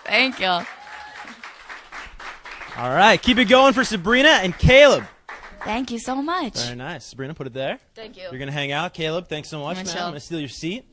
Thank you. All right, keep it going for Sabrina and Caleb. Thank you so much. Very nice. Sabrina, put it there. Thank you. You're going to hang out. Caleb, thanks so much, man. I'm going to steal your seat.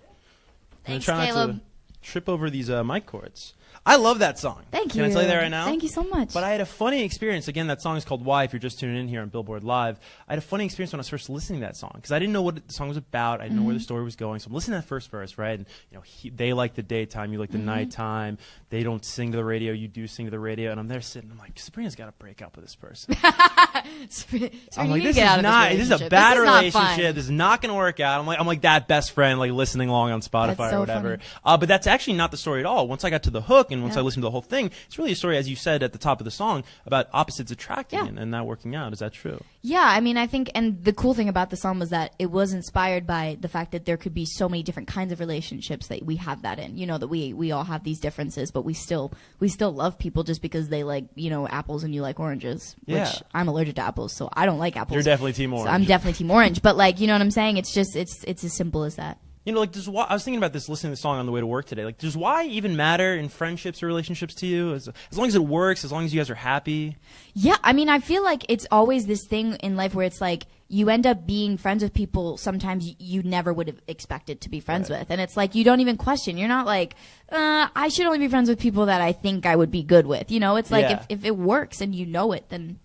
Thanks, I'm going to try Caleb. not to trip over these mic cords. I love that song. Thank you. Can I tell you that right now? Thank you so much. But I had a funny experience. Again, that song is called Why, if you're just tuning in here on Billboard Live. I had a funny experience when I was first listening to that song, because I didn't know what the song was about. I didn't know where the story was going. So I'm listening to that first verse, right? And, you know, they like the daytime, you like the nighttime. They don't sing to the radio, you do sing to the radio. And I'm there sitting, I'm like, Sabrina's got to break up with this person. I'm like, this is a bad relationship. This is not going to work out. I'm like that best friend, like listening along on Spotify or whatever. But that's actually not the story at all. Once I got to the hook and once I listened to the whole thing, it's really a story, as you said at the top of the song, about opposites attracting and that working out. Is that true? Yeah, I mean, I think, and the cool thing about the song was that it was inspired by the fact that there could be so many different kinds of relationships that we have that in. You know, that we all have these differences, but we still love people just because they like, you know, apples and you like oranges. Yeah. Which I'm allergic to apples, so I don't like apples. You're definitely Team Orange. So I'm definitely Team Orange, but like, you know what I'm saying? It's just it's as simple as that. You know, like, I was thinking about this listening to the song on the way to work today. Like, does why even matter in friendships or relationships to you? As long as it works, as long as you guys are happy? Yeah, I mean, I feel like it's always this thing in life where it's like you end up being friends with people sometimes you never would have expected to be friends with. And it's like you don't even question. You're not like, I should only be friends with people that I think I would be good with. You know, it's like if it works and you know it, then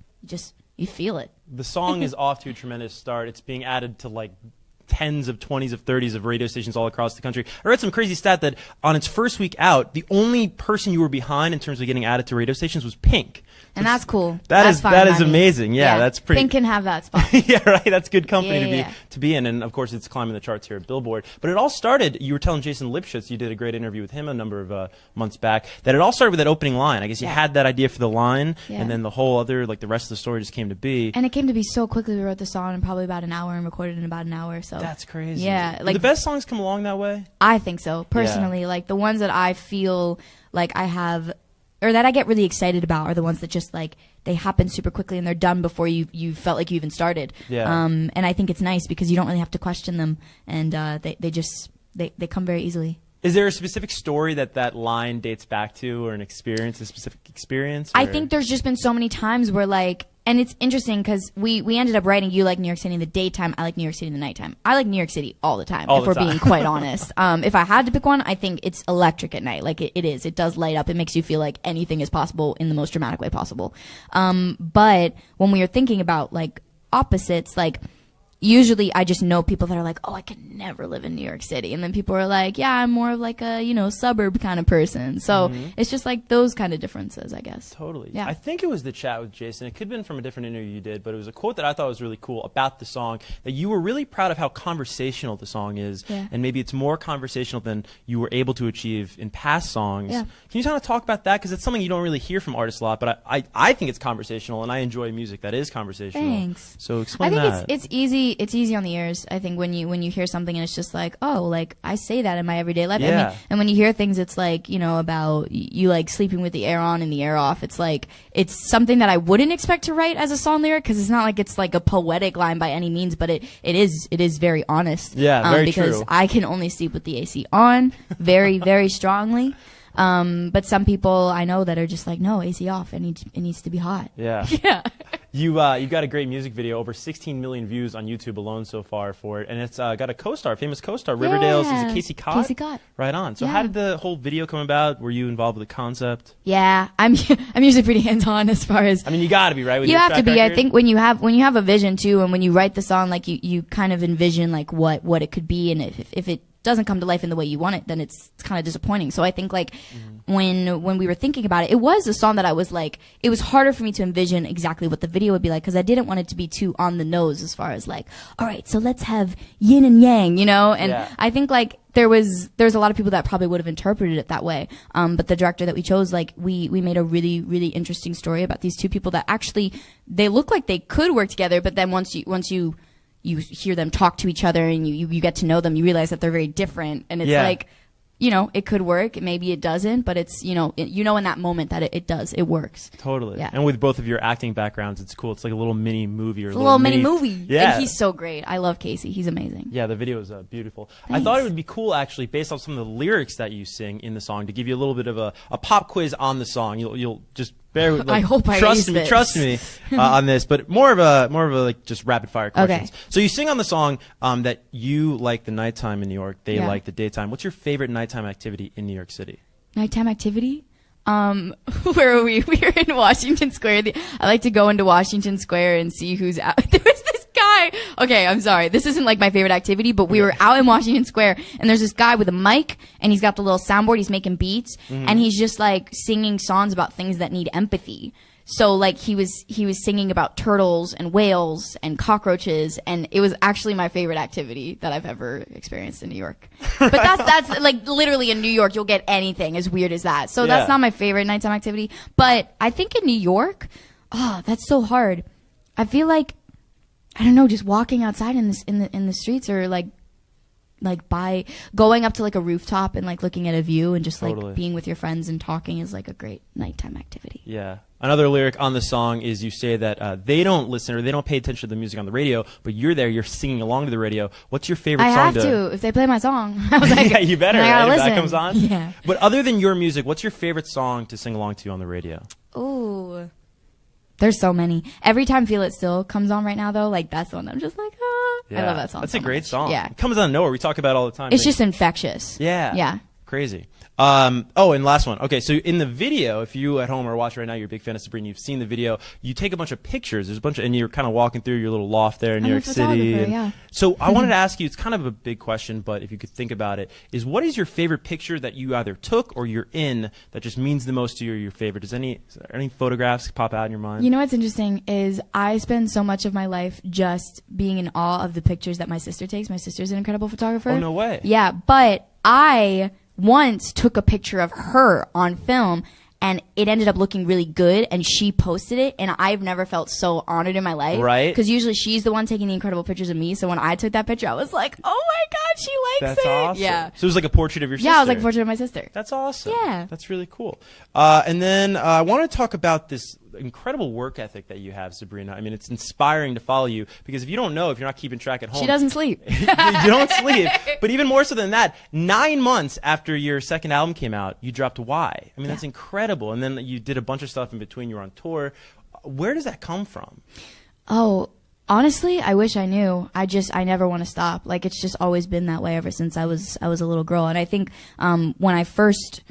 you feel it. The song is off to a tremendous start. It's being added to, like, tens of 20s of 30s of radio stations all across the country. I read some crazy stat that on its first week out, the only person you were behind in terms of getting added to radio stations was Pink. And that's cool. That is amazing. Yeah, that's pretty. Pink can have that spot. Yeah, right. That's good company to be in, and of course it's climbing the charts here at Billboard. But it all started. You were telling Jason Lipschitz, you did a great interview with him a number of months back. That it all started with that opening line. I guess you had that idea for the line, and then the whole other, like the rest of the story, just came to be. And it came to be so quickly. We wrote the song in probably about an hour and recorded in about an hour. So that's crazy. Yeah, like the best songs come along that way. I think so personally. Like the ones that I feel like I have, or that I get really excited about, are the ones that just like they happen super quickly and they're done before you felt like you even started. Yeah. And I think it's nice because you don't really have to question them, and they come very easily. Is there a specific story that line dates back to, or an experience, a specific experience? Or? I think there's just been so many times where like, and it's interesting because we ended up writing, you like New York City in the daytime, I like New York City in the nighttime. I like New York City all the time, if we're being quite honest. If I had to pick one, I think it's electric at night. Like it is. It does light up. It makes you feel like anything is possible in the most dramatic way possible. But when we were thinking about like opposites, like usually I just know people that are like, oh, I could never live in New York City. And then people are like, yeah, I'm more of like a, you know, suburb kind of person. So it's just like those kind of differences, I guess. Totally. Yeah. I think it was the chat with Jason. It could have been from a different interview you did, but it was a quote that I thought was really cool about the song, that you were really proud of how conversational the song is. Yeah. And maybe it's more conversational than you were able to achieve in past songs. Yeah. Can you kind of talk about that? Because it's something you don't really hear from artists a lot, but I think it's conversational, and I enjoy music that is conversational. Thanks. So explain that. I think it's easy on the ears. I think when you hear something and it's just like, oh, like I say that in my everyday life. Yeah. I mean, and when you hear things, it's like, you know, about you like sleeping with the air on and the air off. It's like, it's something that I wouldn't expect to write as a song lyric, because it's not like it's like a poetic line by any means, but it is very honest. Yeah, very because true. I can only sleep with the AC on very, very strongly. But some people I know that are just like, no, AC off. It needs to be hot. Yeah. Yeah. You've got a great music video, over 16 million views on YouTube alone so far for it, and it's got a famous co-star, Riverdale's. Is it Casey Cott? Casey Cott. Right on. So how did the whole video come about? Were you involved with the concept? Yeah, I'm usually pretty hands-on as far as. I mean, you got to be, right? With You your have to track be. record? I think when you have a vision too, and when you write the song, like you kind of envision like what it could be, and if it doesn't come to life in the way you want it, then it's kind of disappointing. So I think like when we were thinking about it, it was a song that I was like, it was harder for me to envision exactly what the video would be like, because I didn't want it to be too on the nose as far as like, all right, so let's have yin and yang, you know? And I think like there's a lot of people that probably would have interpreted it that way. But the director that we chose, like we made a really, really interesting story about these two people that actually, they look like they could work together, but then once you hear them talk to each other and you get to know them, you realize that they're very different. And it's like, you know, it could work. Maybe it doesn't, but it's, you know, in that moment that it does. It works. Totally. Yeah. And with both of your acting backgrounds, it's cool. It's like a little mini movie or a little mini movie. Yeah. And he's so great. I love Casey. He's amazing. Yeah, the video is beautiful. Thanks. I thought it would be cool, actually, based on some of the lyrics that you sing in the song, to give you a little bit of a pop quiz on the song. You'll just bear with, I hope I trust ace me, this. trust me on this, but more of a like just rapid fire questions. Okay. So you sing on the song that you like the nighttime in New York, they Yeah. like the daytime. What's your favorite nighttime activity in New York City? Nighttime activity? Where are we? We're in Washington Square. I like to go into Washington Square and see who's out. There was this guy. Okay, I'm sorry. This isn't like my favorite activity, but we were out in Washington Square and there's this guy with a mic and he's got the little soundboard. He's making beats and he's just like singing songs about things that need empathy. So like he was singing about turtles and whales and cockroaches, and it was actually my favorite activity that I've ever experienced in New York. But that's like literally in New York you'll get anything as weird as that. So that's not my favorite nighttime activity. But I think in New York, that's so hard. I feel like, I don't know, just walking outside in the streets, or like by going up to like a rooftop and like looking at a view and just like being with your friends and talking is like a great nighttime activity. Yeah. Another lyric on the song is you say that they don't listen or they don't pay attention to the music on the radio, but you're there, you're singing along to the radio. What's your favorite song? I have to if they play my song. I was like, yeah, you better. I gotta Right? If listen. that comes on. Yeah. But other than your music, what's your favorite song to sing along to on the radio? Ooh. There's so many. Every time Feel It Still comes on right now, though, like that's the one that I'm just like, Yeah. I love that song. That's so a great much. song. Yeah. It comes out of nowhere. We talk about it all the time. It's just infectious. Yeah. Yeah. Crazy. Oh, and last one. Okay, so in the video, if you at home are watching right now, you're a big fan of Sabrina, you've seen the video, you take a bunch of pictures. There's a bunch of, and you're kind of walking through your little loft there in New York City. Yeah. So I wanted to ask you, it's kind of a big question, but if you could think about it, is what is your favorite picture that you either took or you're in that just means the most to you or your favorite? Is there any photographs pop out in your mind? You know what's interesting is I spend so much of my life just being in awe of the pictures that my sister takes. My sister's an incredible photographer. Oh, no way. Yeah, but I once took a picture of her on film and it ended up looking really good and she posted it, and I've never felt so honored in my life. Right. Because usually she's the one taking the incredible pictures of me, so when I took that picture I was like, oh my god, she likes That's it. awesome. Yeah. So it was like a portrait of your sister. Yeah, it was like a portrait of my sister. That's awesome. Yeah. That's really cool. And then I want to talk about this incredible work ethic that you have, Sabrina. I mean, it's inspiring to follow you because if you don't know, if you're not keeping track at home. She doesn't sleep. You don't sleep. But even more so than that, 9 months after your second album came out, you dropped Why. I mean, that's incredible. And then you did a bunch of stuff in between. You were on tour. Where does that come from? Oh, honestly, I wish I knew. I never want to stop. Like, it's just always been that way ever since I was a little girl. And I think when I first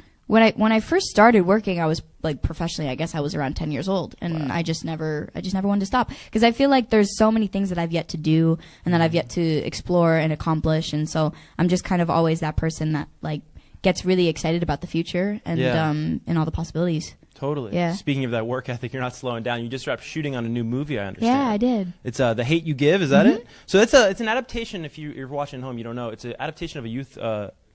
started working, I was like professionally, I guess I was around 10 years old, and I just never wanted to stop because I feel like there's so many things that I've yet to do and that I've yet to explore and accomplish, and so I'm just kind of always that person that like gets really excited about the future and all the possibilities. Totally. Yeah. Speaking of that work ethic, you're not slowing down. You just wrapped shooting on a new movie, I understand. Yeah, I did. It's The Hate You Give, is that it? So it's an adaptation, if you're watching at home, you don't know. It's an adaptation of a youth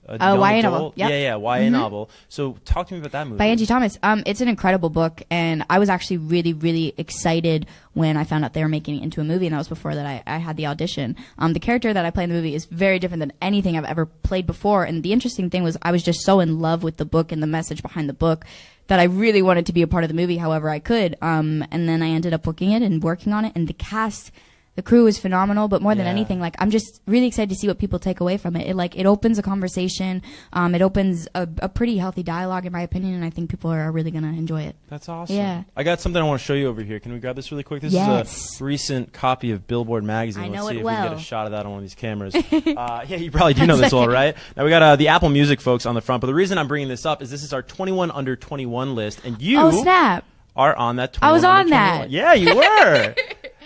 YA novel. Yep. Yeah, YA novel. So talk to me about that movie. By Angie Thomas. It's an incredible book, and I was actually really, really excited when I found out they were making it into a movie, and that was before that I had the audition. The character that I play in the movie is very different than anything I've ever played before, and the interesting thing was I was just so in love with the book and the message behind the book that I really wanted to be a part of the movie however I could. And then I ended up booking it and working on it, and the cast... The crew is phenomenal, but more than anything, like I'm just really excited to see what people take away from it. It opens a conversation. It opens a pretty healthy dialogue, in my opinion, and I think people are really gonna enjoy it. That's awesome. Yeah. I got something I want to show you over here. Can we grab this really quick? This is a recent copy of Billboard magazine. I Let's know see it if we can get well. a shot of that on one of these cameras. Yeah, you probably do know this well, right? Now we got the Apple Music folks on the front, but the reason I'm bringing this up is this is our 21 under 21 list, and you are on that 21 I was on under 21. that. Yeah, you were.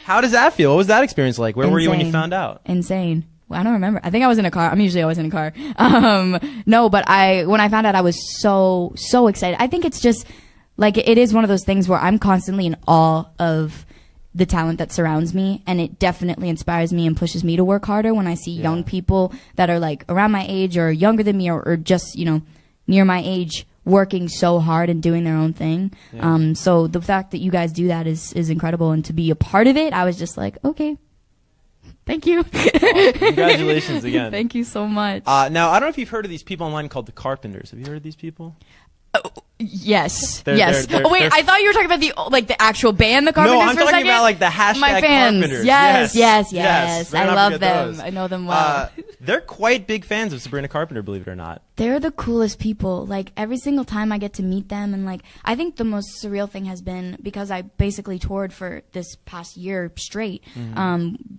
How does that feel? What was that experience like? Where were you when you found out? Insane. Well, I don't remember. I think I was in a car. I'm usually always in a car. No, but when I found out, I was so excited. I think it's just like it is one of those things where I'm constantly in awe of the talent that surrounds me, and it definitely inspires me and pushes me to work harder when I see young people that are like around my age or younger than me or just, near my age working so hard and doing their own thing. Yeah. So the fact that you guys do that is incredible, and to be a part of it, I was just like, okay, Thank you. Awesome. Congratulations again. Thank you so much. Now, I don't know if you've heard of these people online called the Carpenters. Have you heard of these people? Yes. Yes. Oh wait, I thought you were talking about the actual band, the Carpenters. No, I'm talking about like the hashtag My fans. Carpenters. Yes. I love them. Those. I know them well. They're quite big fans of Sabrina Carpenter, believe it or not. They're the coolest people. Like every single time I get to meet them, and like I think the most surreal thing has been because I basically toured for this past year straight.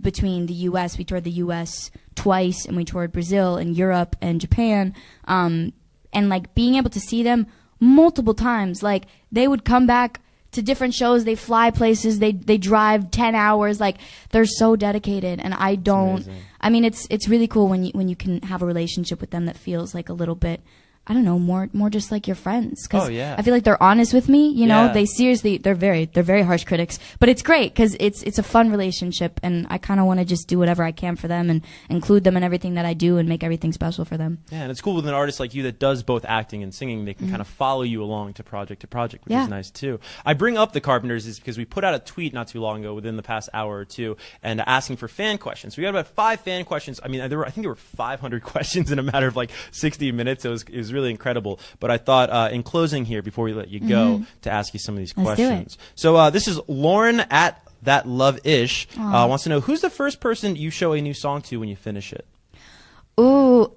Between the U.S., we toured the U.S. twice, and we toured Brazil and Europe and Japan. And like being able to see them multiple times, like they would come back to different shows, they fly places, they drive 10 hours, like they're so dedicated. And I mean it's really cool when you can have a relationship with them that feels like a little bit, I don't know, more just like your friends. Cause I feel like they're honest with me, you know, they seriously, they're very harsh critics, but it's great cause it's a fun relationship, and I kind of want to just do whatever I can for them and include them in everything that I do and make everything special for them. Yeah, and it's cool with an artist like you that does both acting and singing. They can kind of follow you along to project, which is nice too. I bring up the Carpenters is because we put out a tweet not too long ago within the past hour or two and asking for fan questions. We got about 5 fan questions. I mean, I think there were 500 questions in a matter of like 60 minutes. It was really incredible. But I thought in closing here, before we let you go, to ask you some of these questions. So this is Lauren at That Love Ish wants to know, who's the first person you show a new song to when you finish it? Ooh,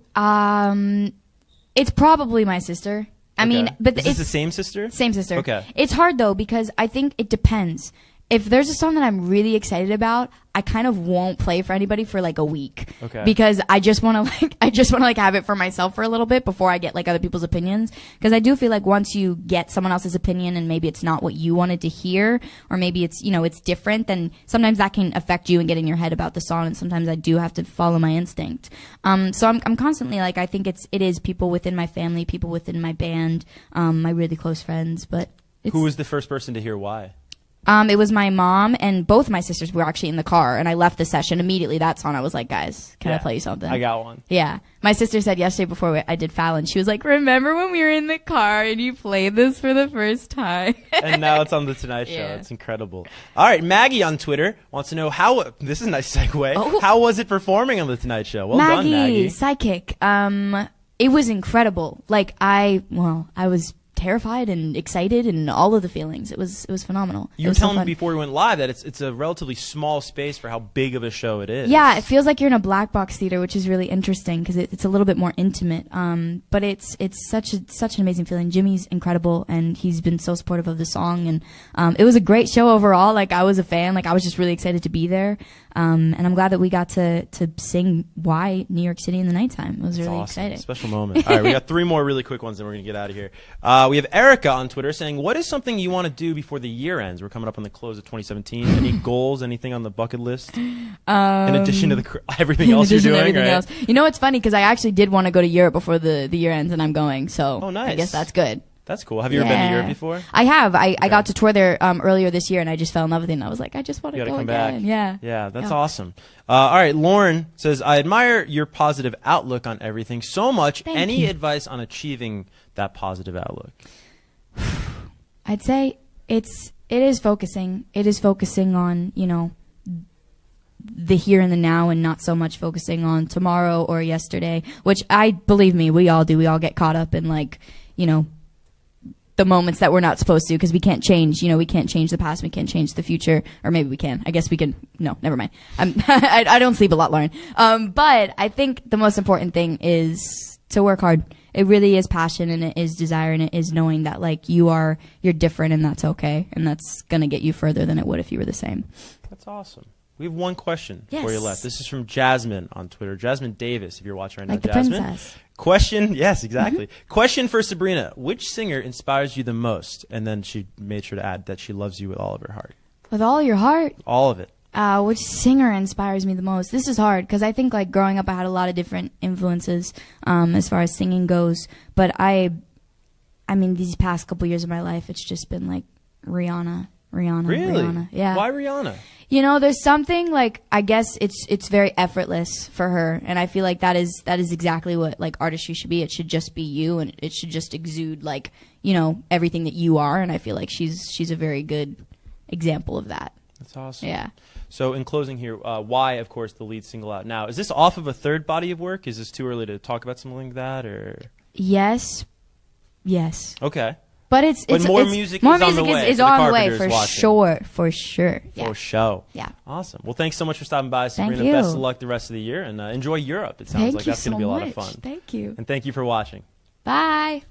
it's probably my sister. I mean, but is this the same sister? Same sister. Okay. It's hard though because I think it depends. If there's a song that I'm really excited about, I kind of won't play for anybody for like a week. Okay. Because I just want to have it for myself for a little bit before I get like other people's opinions. Because I do feel like once you get someone else's opinion and maybe it's not what you wanted to hear, or maybe it's, you know, it's different, then sometimes that can affect you and get in your head about the song. And sometimes I do have to follow my instinct. So I'm constantly like, I think it is people within my family, people within my band, my really close friends. But who was the first person to hear why? It was my mom, and both of my sisters were actually in the car, and I left the session immediately. That song, I was like, guys, can I play you something? I got one. Yeah. My sister said yesterday before I did Fallon, she was like, remember when we were in the car and you played this for the first time? And now it's on The Tonight Show. Yeah. It's incredible. All right, Maggie on Twitter wants to know this is a nice segue. Oh. How was it performing on The Tonight Show? Well done, Maggie. Psychic. It was incredible. Like, I was terrified and excited and all of the feelings. It was phenomenal. You were telling me before we went live that it's a relatively small space for how big of a show it is. Yeah, it feels like you're in a black box theater, which is really interesting because it's a little bit more intimate. But it's such an amazing feeling. Jimmy's incredible, and he's been so supportive of the song, and it was a great show overall. Like, I was a fan. Like, I was just really excited to be there. And I'm glad that we got to sing Why New York City in the nighttime. It was really exciting. Special moment. All right, we got 3 more really quick ones, and we're going to get out of here. We have Erica on Twitter saying, what is something you want to do before the year ends? We're coming up on the close of 2017. Any goals, anything on the bucket list? In addition to everything else you're doing, right? You know, it's funny because I actually did want to go to Europe before the year ends, and I'm going. So nice. I guess that's good. That's cool. Have you ever been to Europe before? I have. I got to tour there earlier this year, and I just fell in love with it. And I was like, I just want to go come again. Back. Yeah, that's awesome. All right, Lauren says, I admire your positive outlook on everything so much. Any advice on achieving that positive outlook? I'd say it is focusing. It is focusing on, you know, the here and the now, and not so much focusing on tomorrow or yesterday, which believe me, we all do. We all get caught up in, like, you know, the moments that we're not supposed to, because we can't change, you know, we can't change the past, we can't change the future, or maybe we can. I guess we can. No, never mind. I don't sleep a lot, Lauren. But I think the most important thing is to work hard. It really is passion, and it is desire, and it is knowing that, like, you're different, and that's okay, and that's gonna get you further than it would if you were the same. That's awesome. We have one question before you left. This is from Jasmine on Twitter. Jasmine Davis, if you're watching right now, Jasmine. The princess. Question, yes, exactly. Question for Sabrina. Which singer inspires you the most? And then she made sure to add that she loves you with all of her heart. With all your heart? All of it. Which singer inspires me the most? This is hard because I think, like, growing up I had a lot of different influences as far as singing goes. But I mean, these past couple years of my life, it's just been like Rihanna. Really? Rihanna. Yeah. Why Rihanna? You know, there's something, like, I guess it's very effortless for her, and I feel like that is exactly what, like, artistry should be. It should just be you, and it should just exude, like, you know, everything that you are, and I feel like she's a very good example of that. That's awesome. Yeah. So in closing here, Why, of course, the lead single out now. Is this off of a third body of work? Is this too early to talk about something like that, or? Yes. Okay. But it's more music more is on music the way is for the on the way Carpenters for watching. sure. For sure. Yeah. For show. Yeah. Awesome. Well, thanks so much for stopping by, Thank Sabrina. you. Best of luck the rest of the year, and enjoy Europe. It sounds Thank like you that's going so to be a lot of much. fun. Thank you. And thank you for watching. Bye.